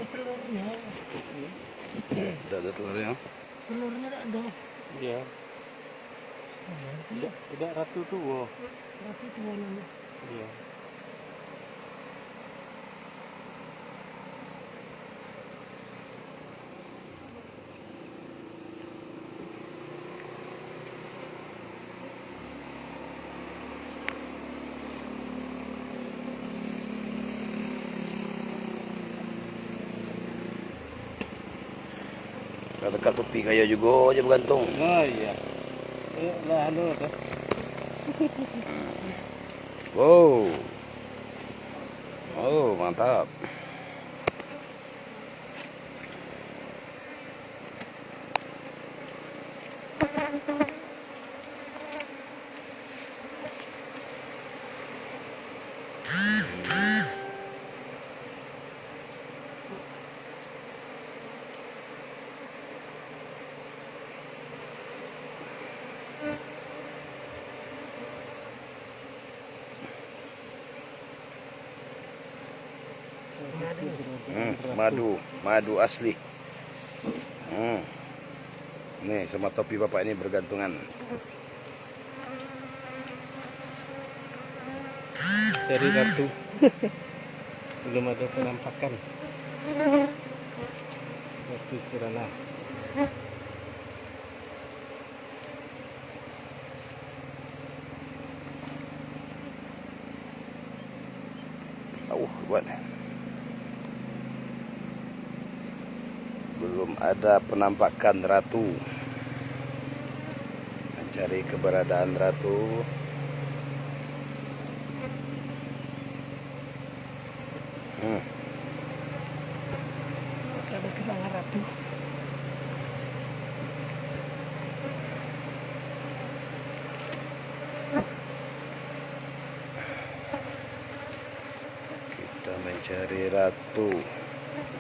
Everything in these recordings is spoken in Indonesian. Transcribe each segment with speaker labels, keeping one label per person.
Speaker 1: telurnya.
Speaker 2: Udah ada telurnya.
Speaker 1: Telurnya ada.
Speaker 3: Iya. Udah ratu tua.
Speaker 1: Ratu tua nanti.
Speaker 3: Iya.
Speaker 2: Dekat topi kaya juga aja bergantung.
Speaker 3: Oh iya. Lah anu tuh.
Speaker 2: Wow. Oh, mantap. Madu asli. Nih sama topi bapak ini bergantungan.
Speaker 3: Dari ratu. Belum ada penampakan. Ratu Kirana.
Speaker 2: Buat. Belum ada penampakan ratu. Mencari keberadaan ratu.
Speaker 1: Ada kenangan ratu.
Speaker 2: Kita mencari ratu.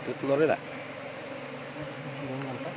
Speaker 2: Itu telurnya tak?
Speaker 3: Belum nampak.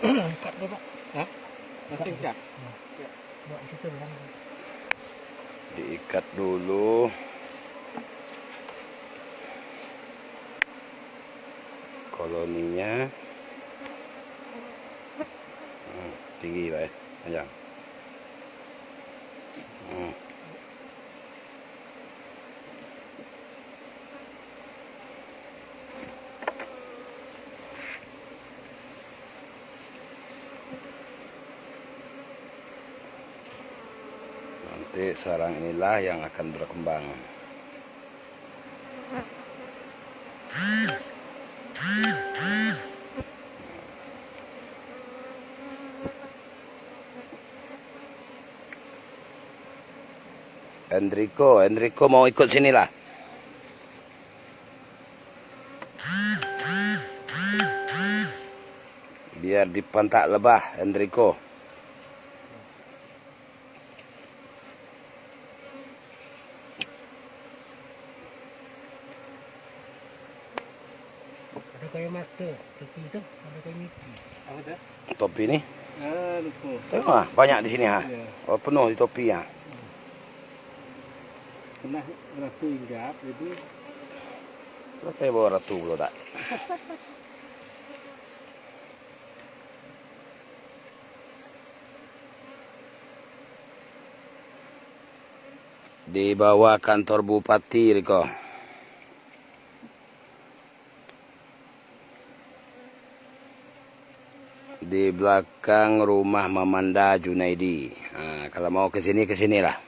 Speaker 1: Angkat deh Pak.
Speaker 3: Hah? Masih enggak?
Speaker 1: Bawa situ kan.
Speaker 2: Diikat dulu. Koloninya. Tinggi lah ya, panjang. Nanti sarang inilah yang akan berkembang. Enrico mau ikut sini lah. Biar dipantak lebah, Enrico.
Speaker 1: Ada kayu mata. Topi itu ada kayu miti.
Speaker 3: Apa dah?
Speaker 2: Topi ini,
Speaker 3: Lupa.
Speaker 2: tengok banyak di sini ha.
Speaker 3: Ya.
Speaker 2: Oh, penuh di topi ya.
Speaker 3: Pernah ratu hinggap itu.
Speaker 2: Pakai bawa ratu pula tak? Di bawah kantor bupati, Riko. Di belakang rumah Mamanda Junaidi. Kalau mau ke sinilah.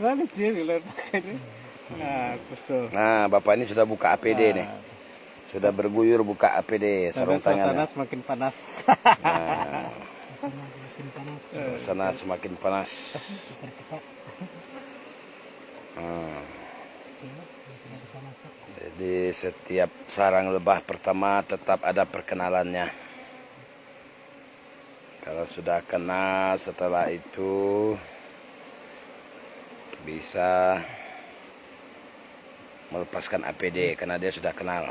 Speaker 3: Mana sih ular pakai ini? Nah, kesel.
Speaker 2: Nah, Bapak ini sudah buka APD nih.
Speaker 3: Nah,
Speaker 2: Sudah berguyur buka APD sarung
Speaker 3: sampai suasana
Speaker 2: tangan.
Speaker 3: semakin panas.
Speaker 2: Nah,
Speaker 1: Sama makin panas.
Speaker 2: sana semakin panas.
Speaker 1: Percepat.
Speaker 2: Hmm.
Speaker 1: Oke, sudah bisa masuk.
Speaker 2: Jadi setiap sarang lebah pertama tetap ada perkenalannya. Kalau sudah kenal, setelah itu bisa melepaskan APD karena dia sudah kenal.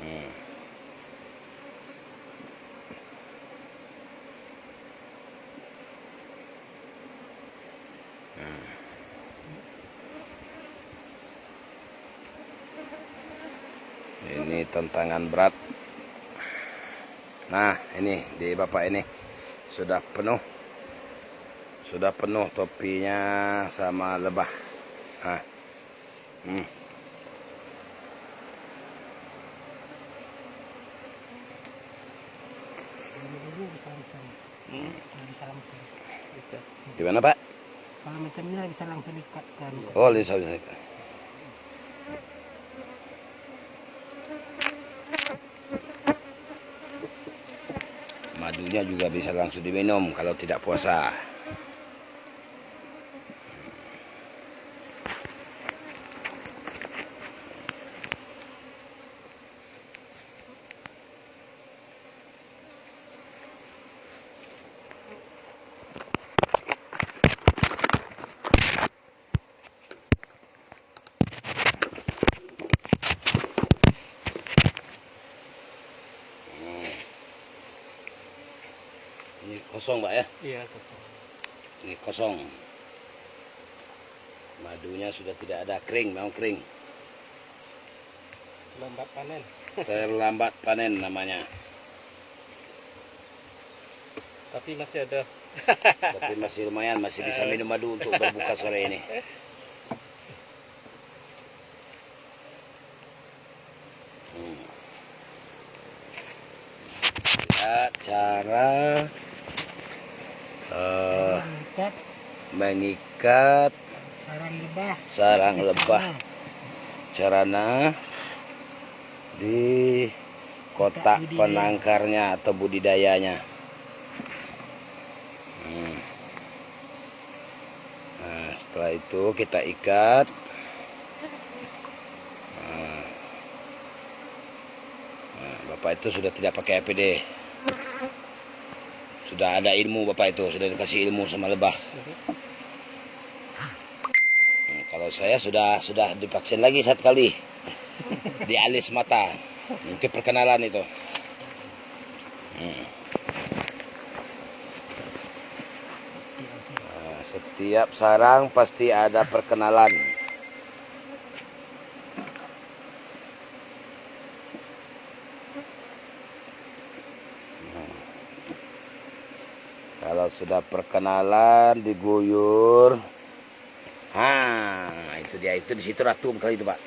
Speaker 2: Hmm. Ini tantangan berat. Nah, ini di Bapak ini sudah penuh. Sudah penuh topinya sama lebah. Nah.
Speaker 1: Dulu bisa langsung. Bisa langsung.
Speaker 3: Bisa.
Speaker 2: Gimana, Pak?
Speaker 1: Kalau macam ini bisa langsung ikatkan.
Speaker 2: Oh, bisa. Madunya juga bisa langsung diminum kalau tidak puasa. Ini kosong, Pak ya?
Speaker 3: Iya, kosong.
Speaker 2: Ini kosong. Madunya sudah tidak ada, kering, mau kering.
Speaker 3: Lambat panen.
Speaker 2: Terlambat panen namanya.
Speaker 3: Tapi masih ada.
Speaker 2: Tapi masih lumayan, masih bisa minum madu untuk berbuka sore ini. Lihat cara
Speaker 1: Ikat
Speaker 2: mengikat
Speaker 1: sarang lebah.
Speaker 2: sarang lebah. Carana di kotak penangkarnya atau budidayanya. Nah, setelah itu kita ikat. Nah, Bapak itu sudah tidak pakai APD. Sudah ada ilmu Bapak itu, sudah dikasih ilmu sama lebah. Kalau saya sudah divaksin lagi 1 kali di alis mata. Mungkin perkenalan itu. Nah, setiap sarang pasti ada perkenalan. Kalau sudah perkenalan diguyur. Itu dia, itu di situ ratu kali itu, Pak.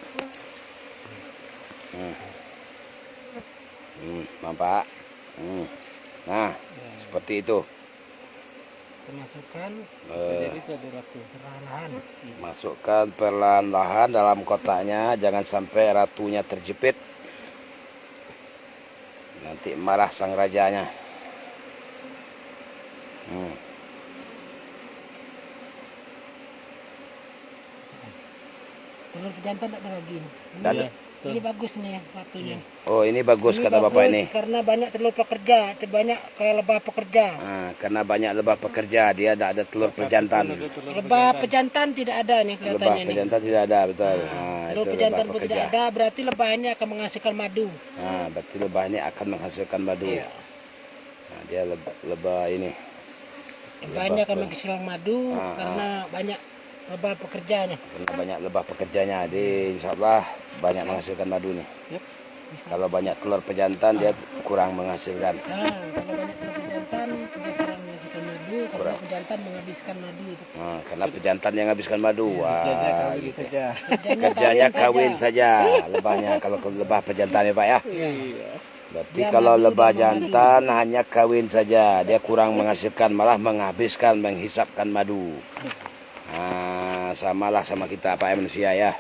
Speaker 2: Nampak? Nah, seperti itu.
Speaker 1: Masukkan
Speaker 3: Jadi itu ada ratu.
Speaker 1: perlahan.
Speaker 2: Masukkan perlahan-lahan dalam kotaknya, jangan sampai ratunya terjepit. Nanti marah sang rajanya.
Speaker 1: Telur pejantan tak ada lagi.
Speaker 2: Dan-
Speaker 1: Ini bagus nih ratunya.
Speaker 2: Oh, ini bagus kata Bapak ini.
Speaker 1: Karena banyak telur pekerja, banyak kayak lebah pekerja.
Speaker 2: Karena banyak lebah pekerja, dia tidak ada telur pejantan.
Speaker 1: Lebah pejantan tidak ada nih
Speaker 2: Lebah
Speaker 1: kelihatannya nih.
Speaker 2: pejantan tidak ada, betul.
Speaker 1: Telur
Speaker 2: Itu
Speaker 1: pejantan
Speaker 2: lebah
Speaker 1: pun
Speaker 2: pekerja.
Speaker 1: tidak ada, berarti lebah ini akan menghasilkan madu.
Speaker 2: Berarti lebah ini akan menghasilkan madu.
Speaker 1: Iya.
Speaker 2: Dia lebah ini.
Speaker 1: Lebah ini akan menghasilkan madu karena banyak lebah pekerjanya.
Speaker 2: Karena banyak lebah pekerjanya, jadi insya Allah banyak menghasilkan madu nih. Kalau banyak telur pejantan dia kurang menghasilkan.
Speaker 1: Kalau banyak telur pejantan tidak kurang menghasilkan madu, karena pejantan menghabiskan madu itu.
Speaker 2: Karena pejantan yang habiskan madu.
Speaker 3: Kerjanya
Speaker 2: Wah,
Speaker 3: kawin
Speaker 2: gitu.
Speaker 3: saja.
Speaker 2: Kerjanya kawin saja lebahnya kalau lebah pejantan ya Pak ya.
Speaker 3: Iya.
Speaker 2: Berarti
Speaker 1: Dia
Speaker 2: kalau
Speaker 1: madu
Speaker 2: lebah
Speaker 1: dan madu.
Speaker 2: jantan hanya kawin saja, dia kurang menghasilkan, malah menghabiskan, menghisapkan madu. Nah, samalah sama kita Pak manusia ya.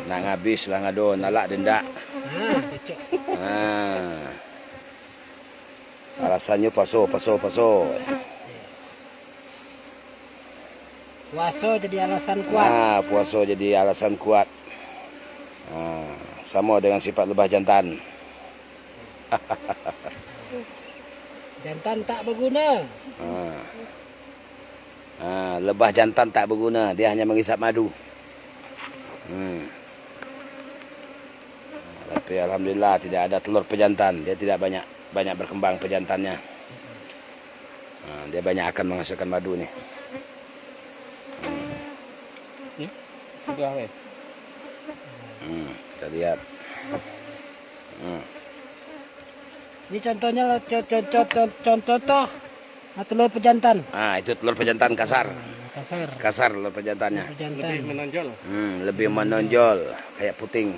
Speaker 2: Nak ngabis lah ngado, nalak denda.
Speaker 1: Nah, cocok.
Speaker 2: Nah, alasannya paso.
Speaker 1: Puasa jadi alasan kuat.
Speaker 2: Nah, puasa jadi alasan kuat. Nah, sama dengan sifat lebah jantan.
Speaker 1: Jantan tak berguna.
Speaker 2: Lebah jantan tak berguna, dia hanya menghisap madu. Tapi alhamdulillah tidak ada telur pejantan, dia tidak banyak berkembang pejantannya. Dia banyak akan menghasilkan madu nih.
Speaker 3: Sudah weh.
Speaker 2: Kita lihat.
Speaker 1: Ini contohnya contoh telur pejantan.
Speaker 2: Itu telur pejantan kasar.
Speaker 1: Kasar
Speaker 2: Telur pejantannya.
Speaker 1: pejantan.
Speaker 3: Lebih menonjol.
Speaker 2: Lebih menonjol kayak puting.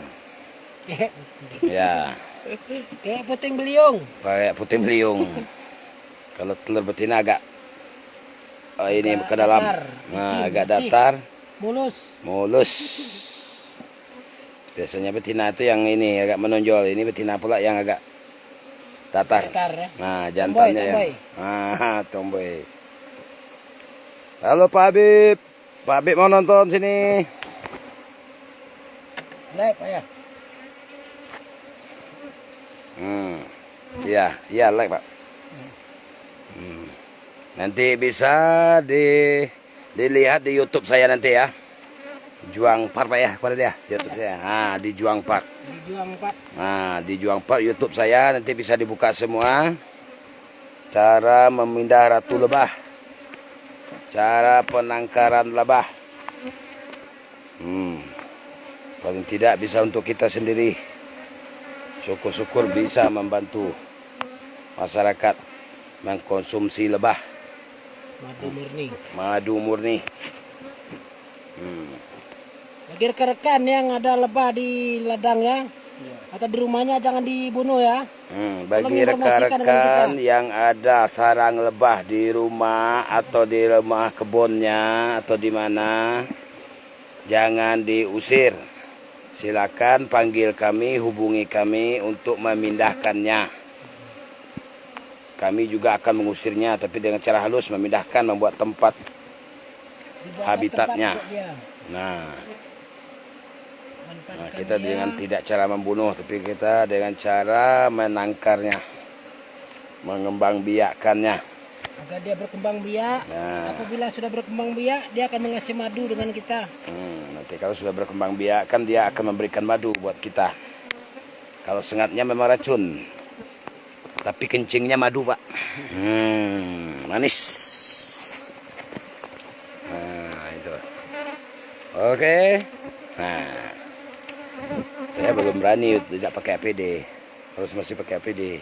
Speaker 2: Ya,
Speaker 1: Kayak puting beliung.
Speaker 2: kayak puting beliung. Kalau telur betina agak ini ke dalam.
Speaker 1: datar,
Speaker 2: Agak
Speaker 1: licin,
Speaker 2: datar,
Speaker 1: Mulus.
Speaker 2: Biasanya betina itu yang ini agak menonjol. Ini betina pula yang agak datar.
Speaker 1: Datar ya.
Speaker 2: Nah, jantannya
Speaker 1: Tomboy.
Speaker 2: yang tomboy. Halo Pak Habib. Pak Habib mau nonton sini.
Speaker 1: Live ya.
Speaker 2: Iya, like Pak. Nanti bisa dilihat di YouTube saya nanti ya. Juang Park Pak ya, pada dia YouTube saya. Di Juang Park. Di Juang Park YouTube saya nanti bisa dibuka semua. Cara memindah ratu lebah. Cara penangkaran lebah. Paling tidak bisa untuk kita sendiri. Syukur-syukur bisa membantu masyarakat mengkonsumsi lebah. Madu murni.
Speaker 1: Bagi rekan-rekan yang ada lebah di ladangnya atau di rumahnya jangan dibunuh ya.
Speaker 2: Bagi rekan-rekan yang ada sarang lebah di rumah atau di rumah kebunnya atau di mana, jangan diusir. Silakan panggil kami, hubungi kami untuk memindahkannya. Kami juga akan mengusirnya, tapi dengan cara halus memindahkan, membuat tempat habitatnya. Nah, kita dengan tidak cara membunuh, tapi kita dengan cara menangkarnya, mengembangbiakkannya.
Speaker 1: Agar dia berkembang biak. Apabila sudah berkembang biak, dia akan mengasih madu dengan kita.
Speaker 2: Nanti kalau sudah berkembang biak, kan dia akan memberikan madu buat kita. Kalau sengatnya memang racun, tapi kencingnya madu Pak. Manis. Itu. Oke. Saya belum berani tidak pakai APD. Harus masih pakai APD.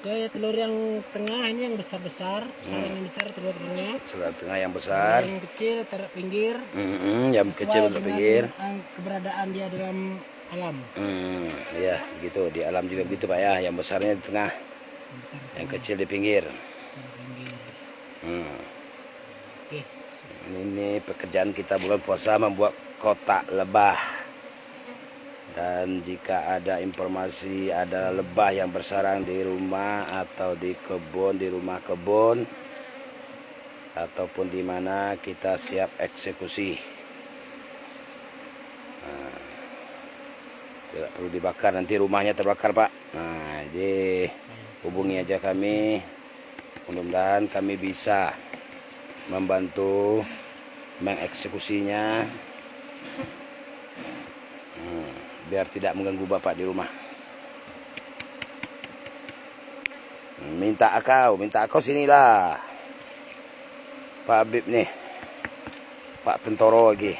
Speaker 1: Oke, telur yang tengah ini yang besar-besar. Sarang yang besar telur-telurnya.
Speaker 2: Telur tengah yang besar.
Speaker 1: Yang kecil taruh pinggir.
Speaker 2: Yang kecil untuk pinggir.
Speaker 1: Keberadaan dia dalam alam.
Speaker 2: Ya, gitu. Di alam juga begitu Pak ya. Yang besarnya di tengah. Yang kecil di pinggir.
Speaker 1: Oke.
Speaker 2: Ini pekerjaan kita bulan puasa, membuat kotak lebah. Dan jika ada informasi ada lebah yang bersarang di rumah atau di kebun, di rumah kebun ataupun di mana, kita siap eksekusi. Tidak perlu dibakar, nanti rumahnya terbakar Pak. Jadi hubungi aja kami. Mudah-mudahan kami bisa membantu mengeksekusinya. Biar tidak mengganggu Bapak di rumah. Minta kau sinilah. Pak Habib nih. Pak Tentoro lagi.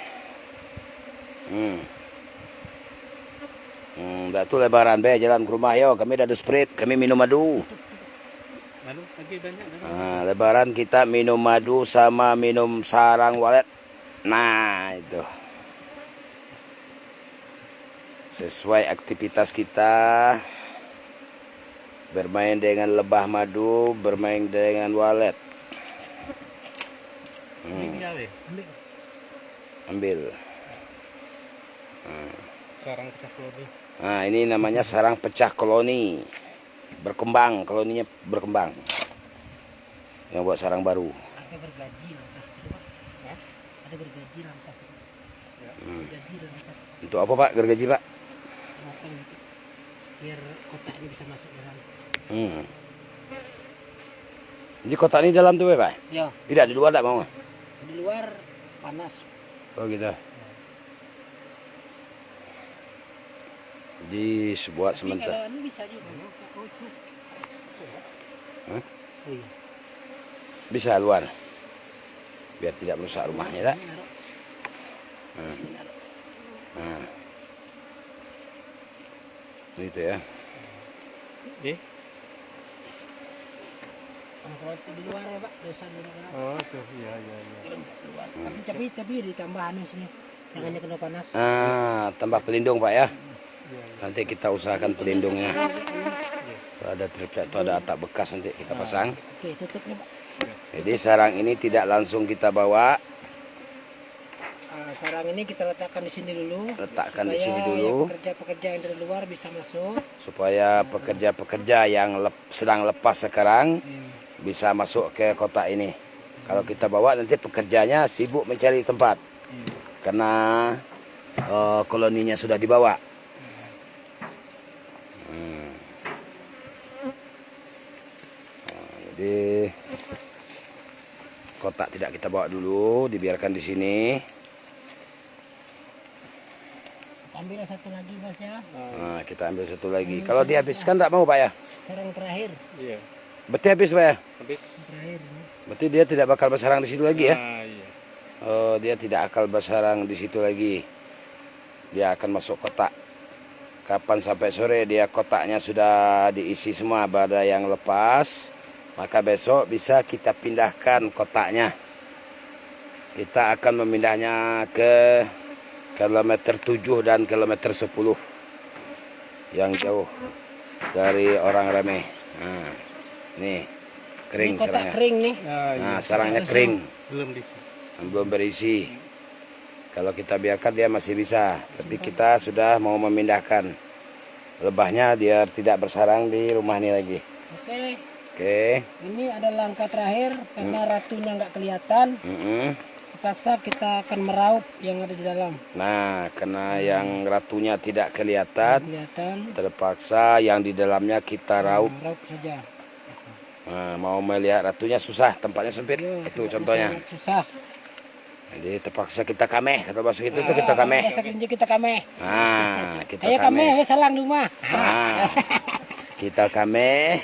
Speaker 2: Dah tu lebaran be, jalan ke rumah yo. Kami dah ada spirit, kami minum madu.
Speaker 3: Lalu lagi banyak.
Speaker 2: Lebaran kita minum madu sama minum sarang walet. Nah, itu. Sesuai aktivitas kita, bermain dengan lebah madu, bermain dengan walet.
Speaker 3: Ambil.
Speaker 2: Ambil.
Speaker 3: Sarang pecah koloni.
Speaker 2: Nah, ini namanya sarang pecah koloni. Berkembang, koloninya berkembang. Yang buat sarang baru.
Speaker 1: Ada bergaji lantas itu, Pak. Ya? Ada bergaji lantas itu. Bergaji lantas.
Speaker 2: Untuk apa Pak gergaji Pak?
Speaker 1: Makan gitu. Biar kotak ini bisa masuk dalam.
Speaker 2: Jadi kotak ini dalam tuh Pak?
Speaker 1: Ya,
Speaker 2: Tidak, di luar tak mau?
Speaker 1: di luar panas.
Speaker 2: Oh gitu. Jadi buat
Speaker 1: Tapi
Speaker 2: sementara.
Speaker 1: kalau ini bisa juga. Oh, itu.
Speaker 2: Hah?
Speaker 1: Oh iya.
Speaker 2: Bisa luar. Biar tidak merusak rumahnya tak?
Speaker 1: Ini naruh.
Speaker 2: Hmm.
Speaker 1: Ini naruh.
Speaker 2: Nah. Itu ya.
Speaker 1: Kalau itu di luar ya Pak, dosa di luar.
Speaker 3: Oh, tuh, iya.
Speaker 1: Tapi ditambah anu sini. Jangan kena panas.
Speaker 2: Tambah pelindung Pak ya.
Speaker 3: Iya.
Speaker 2: Nanti kita usahakan pelindungnya. Kalau ada triplek atau ada atap bekas nanti kita pasang.
Speaker 1: Oke, tutup nih Pak.
Speaker 2: Jadi sarang ini tidak langsung kita bawa,
Speaker 1: Sarang ini kita letakkan di sini dulu.
Speaker 2: letakkan di
Speaker 1: Supaya
Speaker 2: sini dulu
Speaker 1: pekerja-pekerja yang dari luar bisa masuk.
Speaker 2: supaya pekerja-pekerja yang sedang lepas sekarang bisa masuk ke kota ini. Kalau kita bawa nanti pekerjanya sibuk mencari tempat karena koloninya sudah dibawa. Jadi kotak tidak kita bawa dulu, dibiarkan di sini.
Speaker 1: Ambil satu lagi Mas ya.
Speaker 2: Nah, kita ambil satu lagi. Kalau dihabiskan tak mau Pak ya?
Speaker 1: Sarang terakhir.
Speaker 3: Iya.
Speaker 2: Berarti habis Pak ya?
Speaker 3: Habis.
Speaker 1: Terakhir.
Speaker 2: Berarti dia tidak bakal bersarang di situ lagi ya?
Speaker 3: Iya.
Speaker 2: Oh, dia tidak akan bersarang di situ lagi. Dia akan masuk kotak. Kapan sampai sore dia kotaknya sudah diisi semua pada yang lepas, maka besok bisa kita pindahkan kotaknya. Kita akan memindahnya ke kilometer 7 dan kilometer 10 yang jauh dari orang remeh. Nah, nih kering
Speaker 1: Ini kotak
Speaker 2: sarangnya.
Speaker 1: kering nih.
Speaker 2: Nah, sarangnya kering,
Speaker 3: Belum diisi.
Speaker 2: belum berisi. Kalau kita biarkan dia masih bisa, tapi kita sudah mau memindahkan lebahnya biar tidak bersarang di rumah ini lagi.
Speaker 1: Oke.
Speaker 2: Oke.
Speaker 1: Ini ada langkah terakhir karena ratunya nggak kelihatan. Terpaksa kita akan meraup yang ada di dalam.
Speaker 2: Nah, karena yang ratunya tidak kelihatan,
Speaker 1: Kelihatan.
Speaker 2: terpaksa yang di dalamnya kita raup.
Speaker 1: Raup saja.
Speaker 2: Nah, mau melihat ratunya susah, tempatnya sempit.
Speaker 1: Yo,
Speaker 2: Itu contohnya.
Speaker 1: sangat susah.
Speaker 2: Jadi terpaksa kita kameh, kata bahasa itu kita kameh.
Speaker 1: Bahasa kelinci kita kameh.
Speaker 2: Nah, kita
Speaker 1: Ayo kameh,
Speaker 2: kameh.
Speaker 1: wes salang di rumah.
Speaker 2: Nah, kita kameh.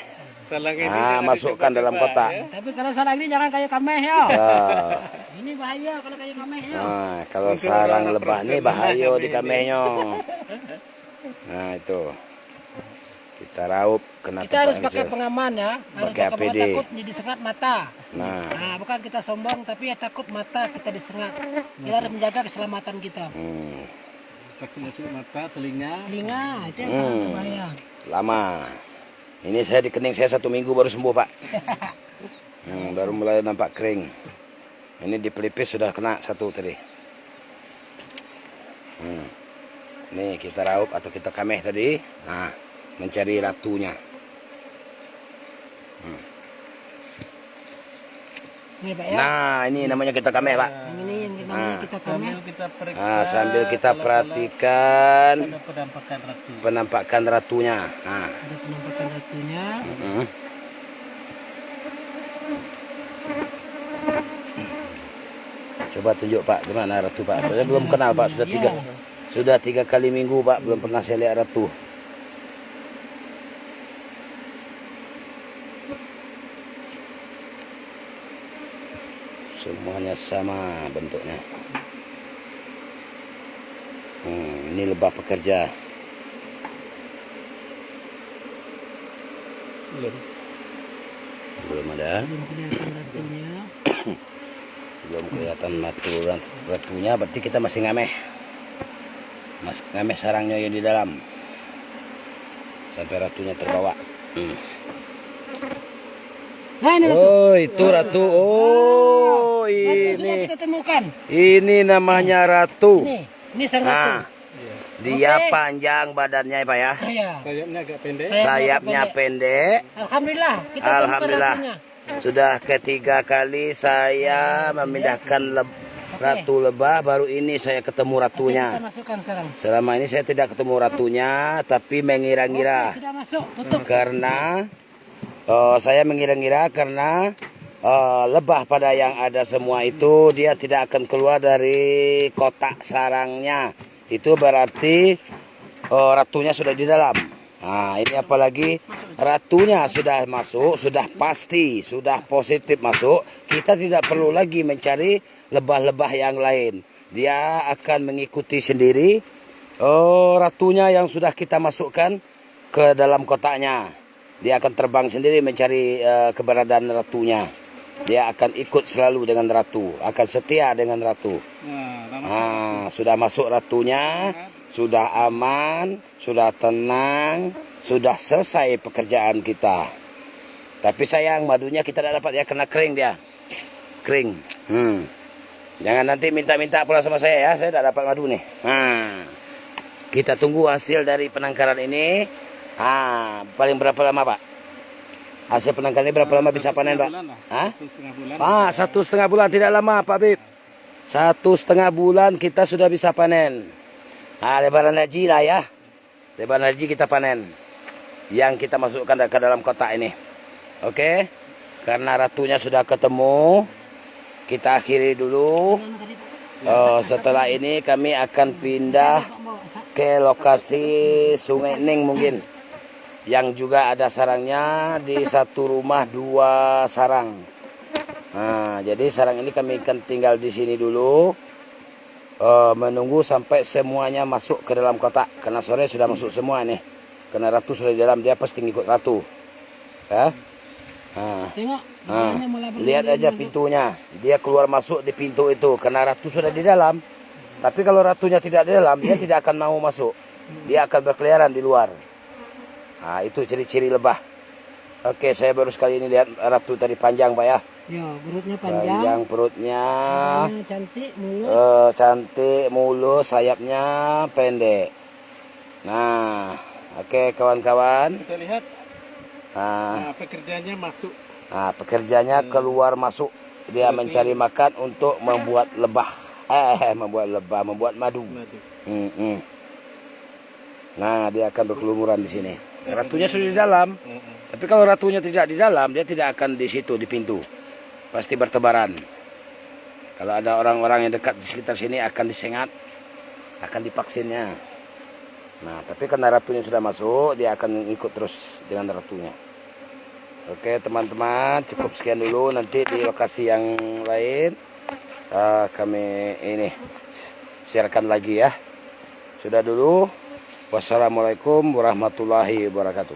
Speaker 3: Salang ini
Speaker 2: Ah,
Speaker 3: jangan
Speaker 2: masukkan
Speaker 3: dicoba-coba,
Speaker 2: dalam kotak.
Speaker 3: ya.
Speaker 1: Tapi kalau salang ini jangan kayak kameh ya.
Speaker 2: Nah,
Speaker 1: Ini bahaya kalau kayak kameh ya.
Speaker 2: kalau sarang lebah ini bahaya di kamehnya. Nah, itu. Kita raup kena
Speaker 1: Kita harus
Speaker 2: tempat
Speaker 1: pakai
Speaker 2: yang
Speaker 1: pengaman ya. Harus
Speaker 2: Pakai
Speaker 1: pakai
Speaker 2: APD.
Speaker 1: takut disengat mata.
Speaker 2: Nah,
Speaker 1: Nah, bukan kita sombong tapi ya takut mata kita disengat. Kita harus menjaga keselamatan kita.
Speaker 3: Pakai masuk mata, telinga.
Speaker 1: Telinga itu yang sangat berbahaya.
Speaker 2: lama. Ini saya di kening saya 1 minggu baru sembuh Pak. Baru mulai nampak kering. Ini di pelipis sudah kena 1 tadi. Nih kita raup atau kita kameh tadi. Nah, mencari ratunya.
Speaker 1: Ini Pak ya.
Speaker 2: Nah, ini namanya kita kameh Pak.
Speaker 1: Yang ini yang namanya kita kameh.
Speaker 3: Sambil kita periksa.
Speaker 2: Nah, sambil kita perhatikan
Speaker 3: Ada penampakan ratu.
Speaker 2: penampakan ratunya. Nah,
Speaker 1: Ada penampakan ratunya.
Speaker 2: Coba tunjuk Pak, gimana ratu Pak? Saya belum kenal Pak, sudah 3 kali minggu Pak, belum pernah saya lihat ratu. Semuanya sama bentuknya. Ini lebah pekerja. Belum ada.
Speaker 1: Belum kelihatan ratunya.
Speaker 2: Belum kelihatan ratunya, berarti kita masih ngameh. Mas kami sarangnya yang di dalam. Sampai ratunya terbawa.
Speaker 1: Nah ini ratu.
Speaker 2: Oh, itu ratu. Oh,
Speaker 1: Ratu sudah
Speaker 2: ini.
Speaker 1: kita temukan.
Speaker 2: Ini namanya ratu.
Speaker 1: Ini sang ratu.
Speaker 2: Nah, dia
Speaker 1: Oke.
Speaker 2: panjang badannya Pak ya.
Speaker 1: Iya.
Speaker 3: Sayapnya agak pendek.
Speaker 2: Sayapnya pendek.
Speaker 1: Alhamdulillah. Kita
Speaker 2: Alhamdulillah.
Speaker 1: temukan ratunya.
Speaker 2: Sudah ketiga kali saya memindahkan ratu lebah, baru ini saya ketemu
Speaker 1: Kita
Speaker 2: ratunya.
Speaker 1: masukkan sekarang.
Speaker 2: Selama ini saya tidak ketemu ratunya, tapi mengira-ngira.
Speaker 1: Oke, sudah masuk. Tutup.
Speaker 2: Karena saya mengira-ngira karena lebah pada yang ada semua itu dia tidak akan keluar dari kotak sarangnya. Itu berarti ratunya sudah di dalam. Nah, ini apalagi ratunya sudah masuk, sudah pasti, sudah positif masuk. Kita tidak perlu lagi mencari lebah-lebah yang lain. Dia akan mengikuti sendiri ratunya yang sudah kita masukkan ke dalam kotaknya. Dia akan terbang sendiri mencari keberadaan ratunya. Dia akan ikut selalu dengan ratu, akan setia dengan ratu. Nah, sudah masuk ratunya, sudah aman, sudah tenang, sudah selesai pekerjaan kita. Tapi sayang madunya kita tidak dapat ya, kena kering dia. Kering. Jangan nanti minta-minta pula sama saya ya, saya tidak dapat madu nih. Kita tunggu hasil dari penangkaran ini. Paling berapa lama Pak? Hasil penangkaran ini berapa lama bisa panen Pak?
Speaker 3: 1,5 bulan.
Speaker 2: 1,5 bulan tidak lama Pak Bib. 1,5 bulan kita sudah bisa panen. Lebaran haji lah ya. Lebaran haji kita panen. Yang kita masukkan ke dalam kotak ini. Oke. Karena ratunya sudah ketemu. Kita akhiri dulu. Setelah ini kami akan pindah ke lokasi Sungai Ning mungkin. Yang juga ada sarangnya di satu rumah 2 sarang. Nah, jadi sarang ini kami akan tinggal di sini dulu. Menunggu sampai semuanya masuk ke dalam kotak. Karena sore sudah masuk semua nih. Karena ratu sudah di dalam, dia pasti ngikut ratu. Ya.
Speaker 1: Tengok.
Speaker 2: Lihat aja pintunya. Dia keluar masuk di pintu itu. Karena ratu sudah di dalam. Tapi kalau ratunya tidak di dalam, dia tidak akan mau masuk. Dia akan berkeliaran di luar. Itu ciri-ciri lebah. Oke, saya baru sekali ini lihat ratu tadi panjang Pak ya.
Speaker 1: Ya, perutnya panjang.
Speaker 2: Panjang perutnya.
Speaker 1: Cantik, mulus.
Speaker 2: Cantik, mulus, sayapnya pendek. Nah, oke kawan-kawan.
Speaker 3: Kita lihat pekerjaannya masuk.
Speaker 2: Pekerjanya keluar masuk. Dia mencari makan untuk membuat lebah. Membuat madu. Nah, dia akan berkelumuran di sini. Ratunya sudah di dalam. Tapi kalau ratunya tidak di dalam, dia tidak akan di situ, di pintu. Pasti bertebaran. Kalau ada orang-orang yang dekat di sekitar sini akan disengat, akan divaksinnya. Nah, tapi karena ratunya sudah masuk, dia akan ikut terus dengan ratunya. Oke teman-teman, cukup sekian dulu. Nanti di lokasi yang lain kami ini siarkan lagi ya. Sudah dulu. Wassalamualaikum warahmatullahi wabarakatuh.